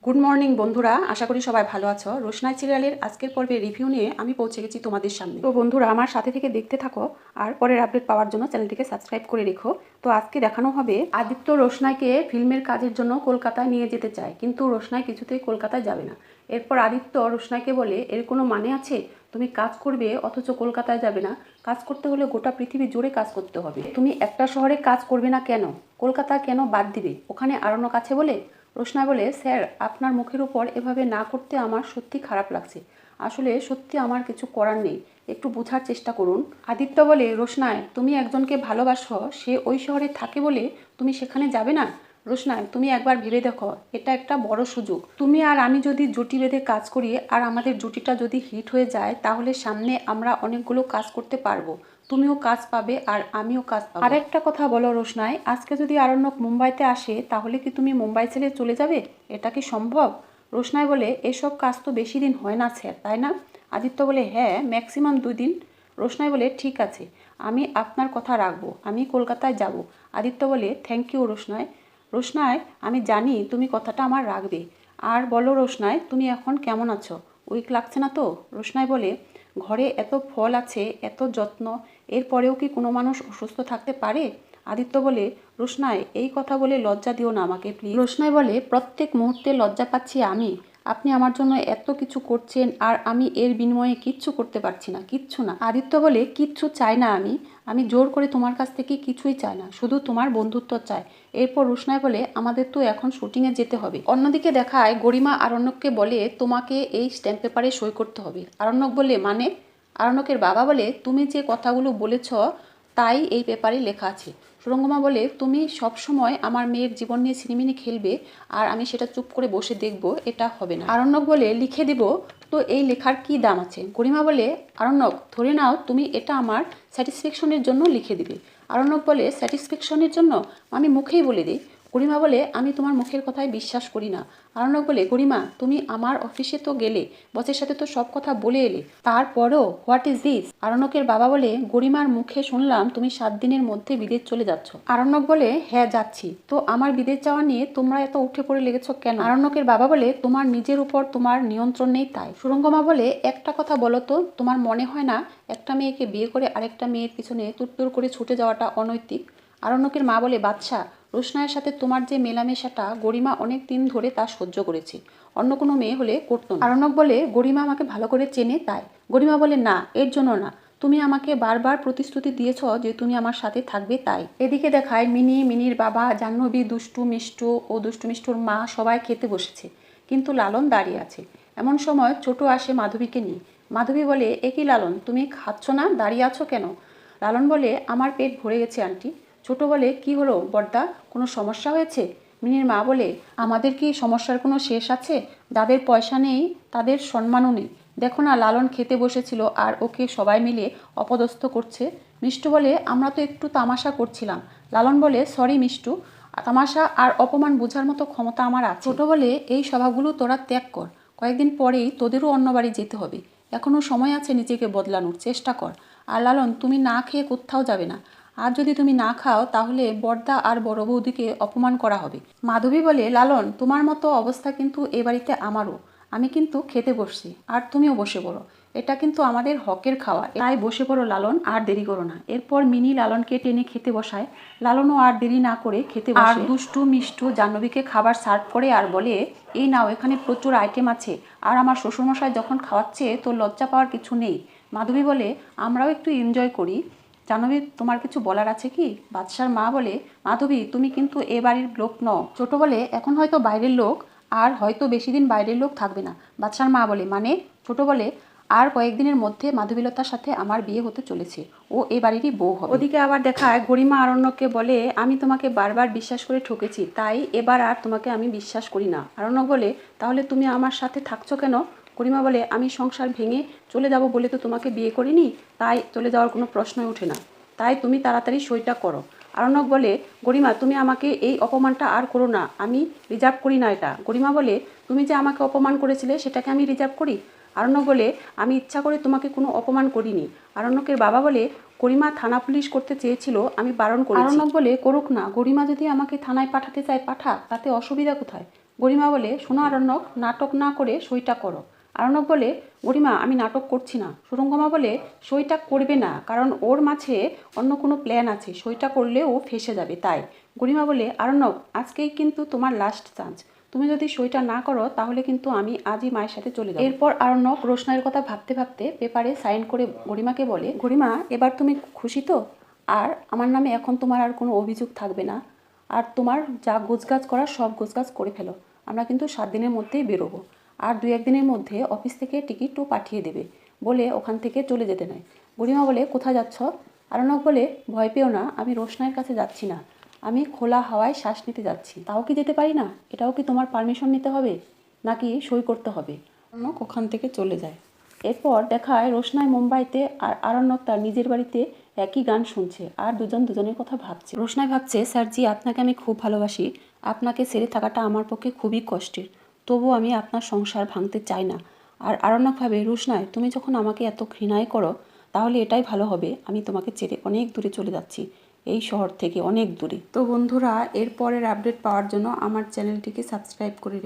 Good morning বন্ধুরা, আশা করি সবাই ভালো আছো। রোশনাই সিরিয়ালের আজকের পর্বে রিভিউ নিয়ে আমি পৌঁছে গেছি তোমাদের সামনে। তো বন্ধুরা, আমার সাথে থেকে দেখতে থাকো আর পরের আপডেট পাওয়ার জন্য চ্যানেলটিকে সাবস্ক্রাইব করে রেখো। তো আজকে দেখানো হবে আদিত্য রোশনাইকে ফিল্মের কাজের জন্য কলকাতায় নিয়ে যেতে চায়, কিন্তু রোশনাই কিছুতেই কলকাতায় যাবে না। এরপর আদিত্য রোশনাইকে বলে, এর কোনো মানে আছে? তুমি কাজ করবে অথচ কলকাতায় যাবে না? কাজ করতে হলে গোটা পৃথিবী জুড়ে কাজ করতে হবে। তুমি একটা শহরে কাজ করবে না কেন? কলকাতা কেন বাদ দিবে? ওখানে আরণ্যক আছে বলে? রোশনাই বলে, স্যার আপনার মুখের উপর এভাবে না করতে আমার সত্যি খারাপ লাগছে। আসলে সত্যি আমার কিছু করার নেই, একটু বোঝার চেষ্টা করুন। আদিত্য বলে, রোশনাই তুমি একজনকে ভালোবাসো, সে ওই শহরে থাকে বলে তুমি সেখানে যাবে না? রোশনাই, তুমি একবার ভেবে দেখো, এটা একটা বড় সুযোগ। তুমি আর আমি যদি জুটি বেঁধে কাজ করি আর আমাদের জুটিটা যদি হিট হয়ে যায়, তাহলে সামনে আমরা অনেকগুলো কাজ করতে পারবো। তুমিও কাজ পাবে আর আমিও কাজ পাবো। আর একটা কথা বলো রোশনাই, আজকে যদি আরণ্যক মুম্বাইতে আসে, তাহলে কি তুমি মুম্বাই ছেড়ে চলে যাবে? এটা কি সম্ভব? রোশনাই বলে, এসব কাজ তো বেশি দিন হয় না স্যার, তাই না? আদিত্য বলে, হ্যাঁ, ম্যাক্সিমাম 2 দিন। রোশনাই বলে, ঠিক আছে, আমি আপনার কথা রাখবো, আমি কলকাতায় যাব। আদিত্য বলে, থ্যাংক ইউ রোশনাই। রোশনাই, আমি জানি তুমি কথাটা আমার রাখবে। আর বলো রোশনাই, তুমি এখন কেমন আছো? উইক লাগছে না তো? রোশনাই বলে, ঘরে এত ফল আছে, এত যত্ন, এরপরেও কি কোনো মানুষ অসুস্থ থাকতে পারে? আদিত্য বলে, রোশনাই এই কথা বলে লজ্জা দিও না আমাকে প্লিজ। রোশনাই বলে, প্রত্যেক মুহূর্তে লজ্জা পাচ্ছি আমি। আপনি আমার জন্য এত কিছু করছেন আর আমি এর বিনিময়ে কিচ্ছু করতে পারছি না, কিচ্ছু না। আদিত্য বলে, কিচ্ছু চাই না আমি জোর করে তোমার কাছ থেকে কিছুই চাই না, শুধু তোমার বন্ধুত্ব চাই। এরপর রোশনাই বলে, আমাদের তো এখন শুটিংয়ে যেতে হবে। অন্যদিকে দেখায় গরিমা আরণ্যককে বলে, তোমাকে এই স্ট্যাম্প পেপারে সই করতে হবে। আরণ্যক বলে, মানে? আরণ্যকের বাবা বলে, তুমি যে কথাগুলো বলেছ তাই এই পেপারে লেখা আছে। সুরঙ্গমা বলে, তুমি সবসময় আমার মেয়ের জীবন নিয়ে ছিনিমিনি খেলবে আর আমি সেটা চুপ করে বসে দেখব, এটা হবে না। আরণ্যক বলে, লিখে দিব তো এই লেখার কি দাম আছে? গরিমা বলে, আরণ্যক ধরে নাও তুমি এটা আমার স্যাটিসফ্যাকশনের জন্য লিখে দিবে। আরণ্যক বলে, স্যাটিসফ্যাকশনের জন্য? আমি মুখেই বলে দিই। গরিমা বলে, আমি তোমার মুখের কথায় বিশ্বাস করি না। আরণ্যক বলে, গরিমা তুমি আমার অফিসে তো গেলে, বসের সাথে তো সব কথা বলে এলে, তারপরও হোয়াট ইজ দিস? আরণ্যকের বাবা বলে, গরিমার মুখে শুনলাম তুমি 7 দিনের মধ্যে বিদেশ চলে যাচ্ছ। আরণ্যক বলে, হ্যাঁ যাচ্ছি। তো আমার বিদেশ যাওয়া নিয়ে তোমরা এত উঠে পড়ে লেগেছ কেন? আরণ্যকের বাবা বলে, তোমার নিজের উপর তোমার নিয়ন্ত্রণ নেই তাই। সুরঙ্গমা বলে, একটা কথা বলো তো, তোমার মনে হয় না একটা মেয়েকে বিয়ে করে আরেকটা মেয়ের পিছনে তুরতুর করে ছুটে যাওয়াটা অনৈতিক? আরণ্যকের মা বলে, বাদশা, রোশনাইয়ের সাথে তোমার যে মেলামেশাটা, গরিমা অনেক দিন ধরে তা সহ্য করেছে, অন্য কোনো মেয়ে হলে করতো না। আরণ্যক বলে, গরিমা আমাকে ভালো করে চেনে তাই। গরিমা বলে, না, এর জন্য না, তুমি আমাকে বারবার প্রতিশ্রুতি দিয়েছ যে তুমি আমার সাথে থাকবে তাই। এদিকে দেখায় মিনির বাবা, জাহ্নবী, দুষ্টু মিষ্টু ও দুষ্টু মিষ্টুর মা সবাই খেতে বসেছে, কিন্তু লালন দাঁড়িয়ে আছে। এমন সময় ছোট আসে মাধবীকে নিয়ে। মাধবী বলে, এ কি লালন, তুমি খাচ্ছ না, দাঁড়িয়ে আছো কেন? লালন বলে, আমার পেট ভরে গেছে আন্টি। ছোট বলে, কি হলো বড়দা, কোনো সমস্যা হয়েছে? মিনির মা বলে, আমাদের কি সমস্যার কোনো শেষ আছে? যাদের পয়সা নেই তাদের সম্মানও নেই। দেখো না, লালন খেতে বসেছিল আর ওকে সবাই মিলে অপদস্থ করছে। মিষ্টু বলে, আমরা তো একটু তামাশা করছিলাম। লালন বলে, সরি মিষ্টু, তামাশা আর অপমান বোঝার মতো ক্ষমতা আমার আছে। ছোট বলে, এই স্বভাবগুলো তোরা ত্যাগ কর, কয়েকদিন পরেই তোদেরও অন্য বাড়ি যেতে হবে, এখনও সময় আছে নিজেকে বদলানোর চেষ্টা কর। আর লালন, তুমি না খেয়ে কোথাও যাবে না, আর যদি তুমি না খাও তাহলে বড়দা আর বড় বৌদিকে অপমান করা হবে। মাধবী বলে, লালন তোমার মতো অবস্থা কিন্তু এ বাড়িতে আমারও, আমি কিন্তু খেতে বসছি আর তুমিও বসে পড়ো, এটা কিন্তু আমাদের হকের খাওয়া, তাই বসে পড়ো লালন, আর দেরি করো না। এরপর মিনি লালনকে টেনে খেতে বসায়। লালনও আর দেরি না করে খেতে বসে আর দুষ্টু মিষ্টু জাহ্নবীকে খাবার সার্ভ করে আর বলে, এই নাও, এখানে প্রচুর আইটেম আছে, আর আমার শ্বশুরমশাই যখন খাওয়াচ্ছে তো লজ্জা পাওয়ার কিছু নেই। মাধবী বলে, আমরাও একটু এনজয় করি। জাহ্নবী, তোমার কিছু বলার আছে কি? বাদশার মা বলে, মাধবী তুমি কিন্তু এ বাড়ির লোক নও। ছোট বলে, এখন হয়তো বাইরের লোক, আর হয়তো বেশি দিন বাইরের লোক থাকবে না। বাদশার মা বলে, মানে? ছোট বলে, আর কয়েকদিনের মধ্যে মাধবীলতার সাথে আমার বিয়ে হতে চলেছে, ও এ বাড়িরই বউ হবে। ওদিকে আবার দেখায় গরিমা আরণ্যককে বলে, আমি তোমাকে বারবার বিশ্বাস করে ঠকেছি, তাই এবার আর তোমাকে আমি বিশ্বাস করি না। আরণ্যক বলে, তাহলে তুমি আমার সাথে থাকছো কেন? গরিমা বলে, আমি সংসার ভেঙে চলে যাব বলে তো তোমাকে বিয়ে করিনি, তাই চলে যাওয়ার কোনো প্রশ্নই ওঠে না, তাই তুমি তাড়াতাড়ি সইটা করো। আরণ্যক বলে, গরিমা তুমি আমাকে এই অপমানটা আর করো না, আমি রিজার্ভ করি না এটা। গরিমা বলে, তুমি যে আমাকে অপমান করেছিলে সেটাকে আমি রিজার্ভ করি? আরণ্যক বলে, আমি ইচ্ছা করে তোমাকে কোনো অপমান করিনি। আরণ্যকের বাবা বলে, গরিমা থানা পুলিশ করতে চেয়েছিল, আমি বারণ করেছি। আরণ্যক বলে, করুক না, গরিমা যদি আমাকে থানায় পাঠাতে চায় পাঠাক, তাতে অসুবিধা কোথায়? গরিমা বলে, শোনো আরণ্যক, নাটক না করে সইটা করো। আরণ্যক বলে, গরিমা আমি নাটক করছি না। সুরঙ্গমা বলে, সইটা করবে না, কারণ ওর মাঝে অন্য কোনো প্ল্যান আছে, সইটা করলে ও ফেঁসে যাবে তাই। গরিমা বলে, আরণ্যক আজকেই কিন্তু তোমার লাস্ট চান্স, তুমি যদি সইটা না করো তাহলে কিন্তু আমি আজই মায়ের সাথে চলে যাব। এরপর আরণ্যক রোশনাইয়ের কথা ভাবতে ভাবতে পেপারে সাইন করে গরিমাকে বলে, গরিমা এবার তুমি খুশি তো? আর আমার নামে এখন তোমার আর কোনো অভিযোগ থাকবে না, আর তোমার যা গোছগাছ করার সব গোছগাছ করে ফেলো। আমরা কিন্তু 7 দিনের মধ্যেই বেরোবো, আর 2-1 দিনের মধ্যে অফিস থেকে টিকিটও পাঠিয়ে দেবে বলে ওখান থেকে চলে যেতে নেয়। গরিমা বলে, কোথায় যাচ্ছ? আরণ্যক বলে, ভয় পেও না, আমি রোশনাইয়ের কাছে যাচ্ছি না, আমি খোলা হাওয়ায় শ্বাস নিতে যাচ্ছি। তাও কি যেতে পারি না? এটাও কি তোমার পারমিশন নিতে হবে, নাকি সই করতে হবে? আরণ্যক ওখান থেকে চলে যায়। এরপর দেখায় রোশনাই মুম্বাইতে, আর আরণ্যক তার নিজের বাড়িতে একই গান শুনছে আর দুজন দুজনের কথা ভাবছে। রোশনাই ভাবছে, স্যারজি আপনাকে আমি খুব ভালোবাসি, আপনাকে ছেড়ে থাকাটা আমার পক্ষে খুবই কষ্টের, তবুও আমি আপনার সংসার ভাঙতে চাই না। আর আরণ্যক ভাবে, রোশনাই তুমি যখন আমাকে এত ঘৃণাই করো তাহলে এটাই ভালো হবে, আমি তোমাকে ছেড়ে অনেক দূরে চলে যাচ্ছি, এই শহর থেকে অনেক দূরে। তো বন্ধুরা, এর পরের আপডেট পাওয়ার জন্য আমার চ্যানেলটিকে সাবস্ক্রাইব করে